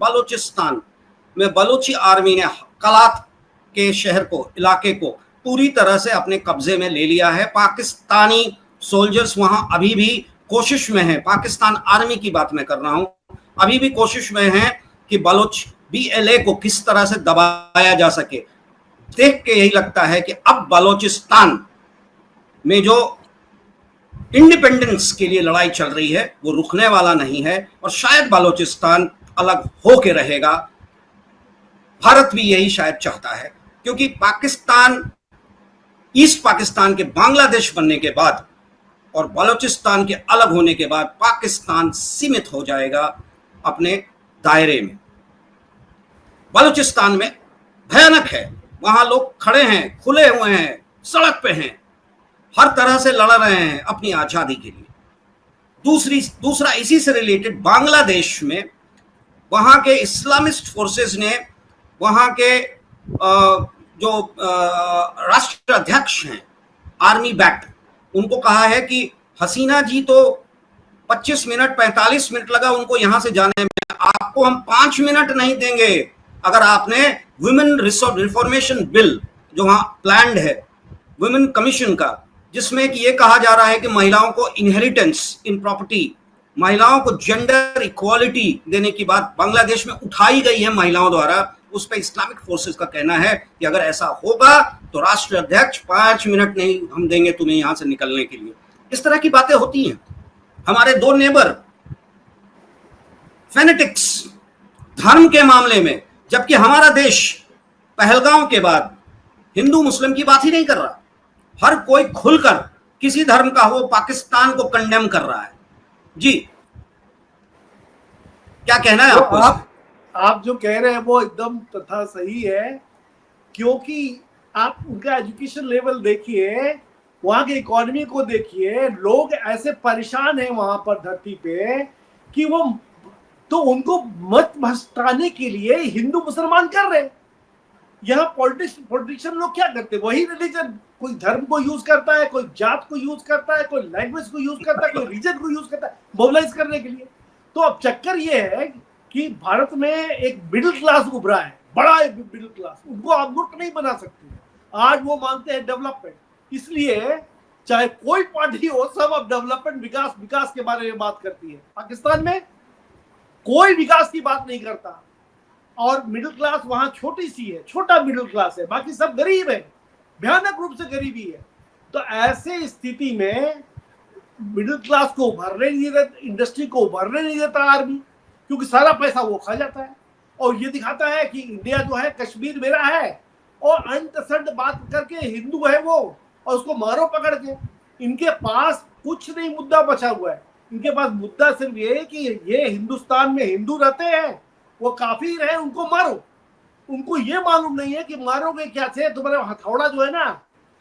बलूचिस्तान में बलूची आर्मी ने कलात के शहर को, इलाके को पूरी तरह से अपने कब्जे में ले लिया है। पाकिस्तानी सोल्जर्स वहां अभी भी कोशिश में हैं, पाकिस्तान आर्मी की बात मैं कर रहा हूं, अभी भी कोशिश में हैं कि बलूच BLA को किस तरह से दबाया जा सके। देख के यही लगता है कि अब बलूचिस्तान में जो इंडिपेंडेंस के लिए लड़ाई चल रही है वो रुकने वाला नहीं है और शायद बलूचिस्तान अलग होके रहेगा। भारत भी यही शायद चाहता है, क्योंकि पाकिस्तान, ईस्ट पाकिस्तान के बांग्लादेश बनने के बाद और बलूचिस्तान के अलग होने के बाद पाकिस्तान सीमित हो जाएगा अपने दायरे में। बलूचिस्तान में भयानक है, वहां लोग खड़े हैं, खुले हुए हैं, सड़क पे हैं, हर तरह से लड़ रहे हैं अपनी आजादी के लिए। दूसरा इसी से रिलेटेड, बांग्लादेश में वहां के इस्लामिस्ट फोर्सेस ने वहां के जो राष्ट्राध्यक्ष हैं आर्मी बैक्ड, उनको कहा है कि हसीना जी तो 25 मिनट 45 मिनट लगा उनको यहां से जाने में, आपको हम 5 मिनट नहीं देंगे अगर आपने वुमेन रिफॉर्मेशन बिल जो वहां प्लान्ड है वुमेन कमीशन का, जिसमें कि ये कहा जा रहा है कि महिलाओं को इनहेरिटेंस इन प्रॉपर्टी, महिलाओं को जेंडर इक्वालिटी देने की बात बांग्लादेश में उठाई गई है महिलाओं द्वारा। उस पर इस्लामिक फोर्सेस का कहना है कि अगर ऐसा होगा तो राष्ट्र अध्यक्ष 5 मिनट नहीं हम देंगे तुम्हें यहां से निकलने के लिए। इस तरह की बातें होती हैं। हमारे दो नेबर फेनेटिक्स धर्म के मामले में, जबकि हमारा देश पहलगांव के बाद हिंदू मुस्लिम की बात ही नहीं कर रहा, हर कोई खुलकर किसी धर्म का हो पाकिस्तान को कंडेम कर रहा है। जी क्या कहना है आपको? आप जो कह रहे हैं वो एकदम तथा सही है, क्योंकि आप उनका एजुकेशन लेवल देखिए, वहां की इकोनॉमी को देखिए, लोग ऐसे परेशान हैं वहां पर धरती पे कि वो तो उनको मत भटकाने के लिए हिंदू मुसलमान कर रहे हैं। यहाँ पॉलिटिशियन लोग क्या करते हैं, वही रिलीजन, कोई धर्म को यूज करता है, कोई जात को यूज करता है, कोई लैंग्वेज को यूज करता है, कोई रीजन को यूज करता है मोबिलाइज करने के लिए। तो अब चक्कर ये है कि भारत में एक मिडिल क्लास उभरा है, बड़ा मिडिल क्लास, उनको आप मूर्ख नहीं बना सकते। आज वो मानते हैं डेवलपमेंट, इसलिए चाहे कोई पार्टी हो, सब अब डेवलपमेंट, विकास के बारे में बात करती है। पाकिस्तान में कोई विकास की बात नहीं करता और मिडिल क्लास वहां छोटी सी है, छोटा मिडिल क्लास है, बाकी सब गरीब है, भयानक रूप से गरीबी है। तो ऐसे स्थिति में मिडिल क्लास को उभरने नहीं देता, इंडस्ट्री को उभरने नहीं देता आर्मी, क्योंकि सारा पैसा वो खा जाता है और ये दिखाता है कि इंडिया जो है कश्मीर मेरा है, और अंतसंड बात करके हिंदू है वो, और उसको मारो पकड़ के। इनके पास कुछ नहीं मुद्दा बचा हुआ है, इनके पास मुद्दा सिर्फ ये कि ये हिंदुस्तान में हिंदू रहते हैं, वो काफी रहे, उनको मारो। उनको ये मालूम नहीं है कि मारोगे क्या से, तुम्हारा हथौड़ा जो है ना,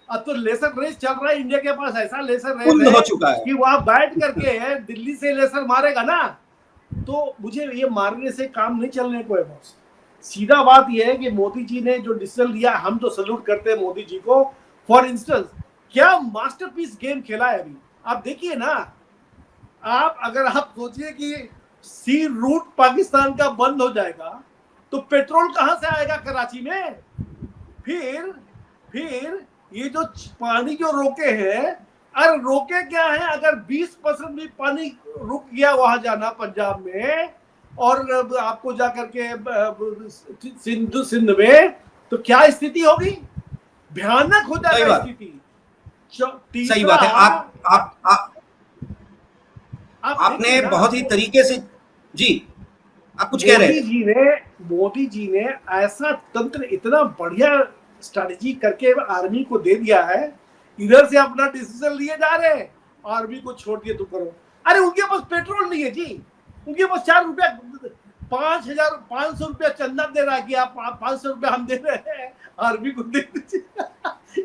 अब तो लेसर रेस चल रहा है, इंडिया के पास ऐसा लेसर रेस हो चुका है कि वहां बैठ करके दिल्ली से लेसर मारेगा ना, तो मुझे ये मारने से काम नहीं चलने को है बॉस। सीधा बात यह है कि मोदी जी ने जो डिसीजन लिया, हम तो सल्यूट करते हैं मोदी जी को। फॉर इंस्टेंस, क्या मास्टरपीस गेम खेला है अभी, आप देखिए ना। आप अगर आप सोचिए कि सी रूट पाकिस्तान का बंद हो जाएगा तो पेट्रोल कहां से आएगा कराची में? फिर ये जो पानी जो रोके हैं, अरे रोके क्या है, अगर 20% भी पानी रुक गया वहां जाना पंजाब में और आपको जाकर के सिंध में, तो क्या स्थिति होगी? भयानक हो जाएगा स्थिति। सही बात है। आपने बहुत ही तरीके से, जी आप कुछ कह रहे हैं। मोदी जी ने ऐसा तंत्र, इतना बढ़िया स्ट्रैटेजी करके आर्मी को दे दिया है, इधर से अपना डिसीजन लिए जा रहे हैं, आर्मी को छोड़ दिए तो करो। अरे उनके पास पेट्रोल नहीं है जी, उनके पास 4 रुपया 5,500 रुपया चंदा दे रहा है कि आप 500 रुपया हम दे रहे हैं, आर्मी को दे दीजिए।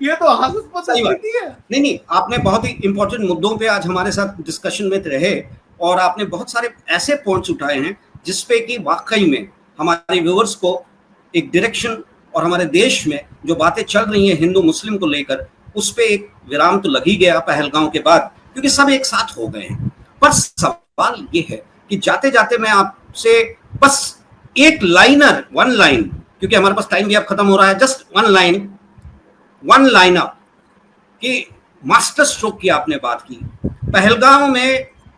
ये तो हास्यास्पद स्थिति है। नहीं, आपने बहुत ही इंपॉर्टेंट मुद्दों पे आज हमारे साथ डिस्कशन में रहे और आपने बहुत सारे ऐसे पॉइंट्स उठाए हैं जिसपे कि वाकई में हमारे व्यूअर्स को एक डायरेक्शन, और हमारे देश में जो बातें चल रही हैं हिंदू मुस्लिम को लेकर, उस पे एक विराम तो लग ही गया पहलगांव के बाद, क्योंकि सब एक साथ हो गए हैं। पर सवाल ये है कि जाते जाते मैं आपसे बस एक लाइनर, वन लाइन, क्योंकि हमारे पास टाइम भी अब खत्म हो रहा है, जस्ट वन लाइनर कि मास्टर स्ट्रोक की आपने बात की।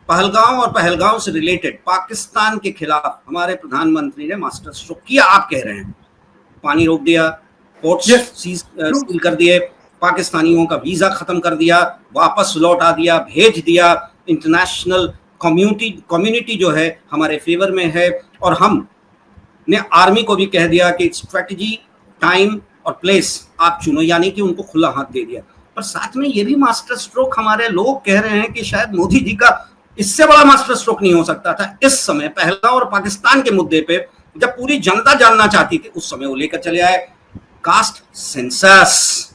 पहलगांव और पहलगांव से रिलेटेड पाकिस्तान के खिलाफ हमारे प्रधानमंत्री ने मास्टर स्ट्रोक किया, आप कह रहे हैं। पानी रोक दिया, पोर्ट्स सील कर दिए, पाकिस्तानियों का वीजा खत्म कर दिया, वापस लौटा दिया, भेज दिया। इंटरनेशनल कम्युनिटी जो है हमारे फेवर में है, और हम ने आर्मी को भी कह दिया कि स्ट्रेटजी, टाइम और प्लेस आप चुनो, यानी कि उनको खुला हाथ दे दिया। पर साथ में ये भी मास्टर स्ट्रोक हमारे लोग कह रहे हैं कि शायद मोदी जी का इससे बड़ा मास्टर स्ट्रोक नहीं हो सकता था। इस समय पहलगांव और पाकिस्तान के मुद्दे पे जब पूरी जनता जानना चाहती थी, उस समय वो लेकर चले आए कास्ट सेंसस।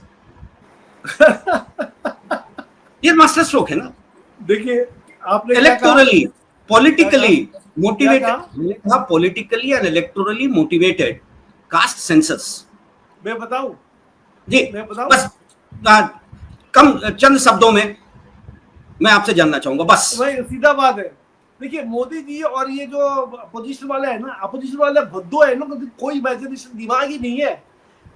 ये मास्टर स्ट्रोक है ना। देखिए आपने electorally politically motivated, politically and electorally motivated caste census. मैं बताऊं जी, बस कम चंद शब्दों में मैं आपसे जानना चाहूंगा, बस वही सीधा बात है। देखिए मोदी जी और ये जो अपोजिशन वाले है ना, अपोजिशन वाले भद्दो है ना, कोई इमेजिनेशन दिमाग ही नहीं है।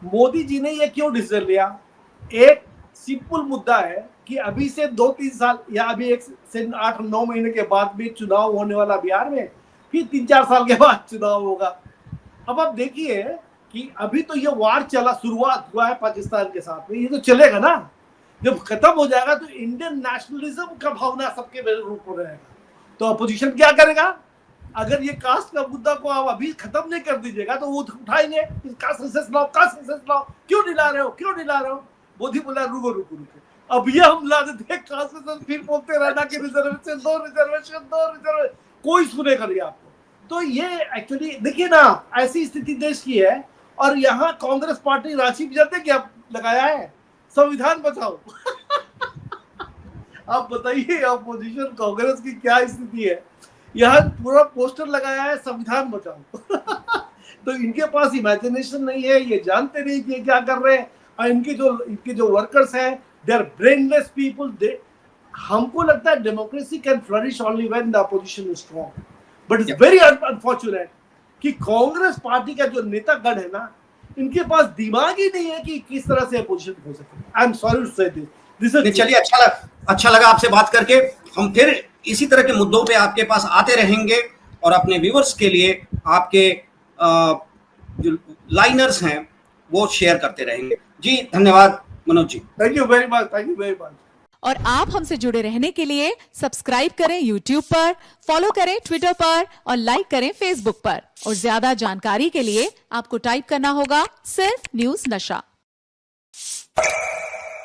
मोदी जी ने ये क्यों डिसीजन लिया? एक सिंपल मुद्दा है कि अभी से 2-3 साल या अभी 1 से 8-9 महीने के बाद भी चुनाव होने वाला बिहार में, फिर 3-4 साल के बाद चुनाव होगा। अब आप देखिए कि अभी तो ये वार चला, शुरुआत हुआ है पाकिस्तान के साथ में, ये तो चलेगा ना। जब खत्म हो जाएगा तो इंडियन नेशनलिज्म का भावना सबके रूप में रहेगा। तो अपोजिशन क्या करेगा? अगर ये कास्ट का मुद्दा को आप अभी खत्म नहीं कर दीजिएगा तो वो उठाएंगे, कास्ट सेंसस लाओ, क्यों दिला रहे हो? मोदी बोला रुको, अब ये हम ला देते हैं कास्ट सेंसस, फिर बोलते रहना कि रिजर्वेशन दो, कोई सुनेगा नहीं आपको। तो ये एक्चुअली देखिए ना, ऐसी स्थिति देश की है। और यहाँ कांग्रेस पार्टी रांची में जाते क्या लगाया है, संविधान बचाओ। आप बताइए अपोजिशन कांग्रेस की क्या स्थिति है? यहाँ पूरा पोस्टर लगाया है संविधान बचाओ। तो इनके पास इमेजिनेशन नहीं है, ये जानते नहीं कि क्या कर रहे हैं। और इनके जो वर्कर्स हैं, दे आर ब्रेनलेस पीपल। हमको लगता है democracy can flourish only when the opposition is strong, but it's very unfortunate कि कांग्रेस पार्टी का जो नेतागण है ना, इनके पास दिमाग ही नहीं है कि किस तरह से अपोजिशन हो सके। आई एम सॉरी टू से दिस। चलिए, अच्छा लगा आपसे बात करके। हम फिर इसी तरह के मुद्दों पे आपके पास आते रहेंगे और अपने व्यूअर्स के लिए आपके जो लाइनर्स हैं वो शेयर करते रहेंगे। जी धन्यवाद Manoj ji. Thank you very much. और आप हमसे जुड़े रहने के लिए सब्सक्राइब करें YouTube पर, फॉलो करें Twitter पर और लाइक करें Facebook पर। और ज्यादा जानकारी के लिए आपको टाइप करना होगा सिर्फ न्यूज़ नशा।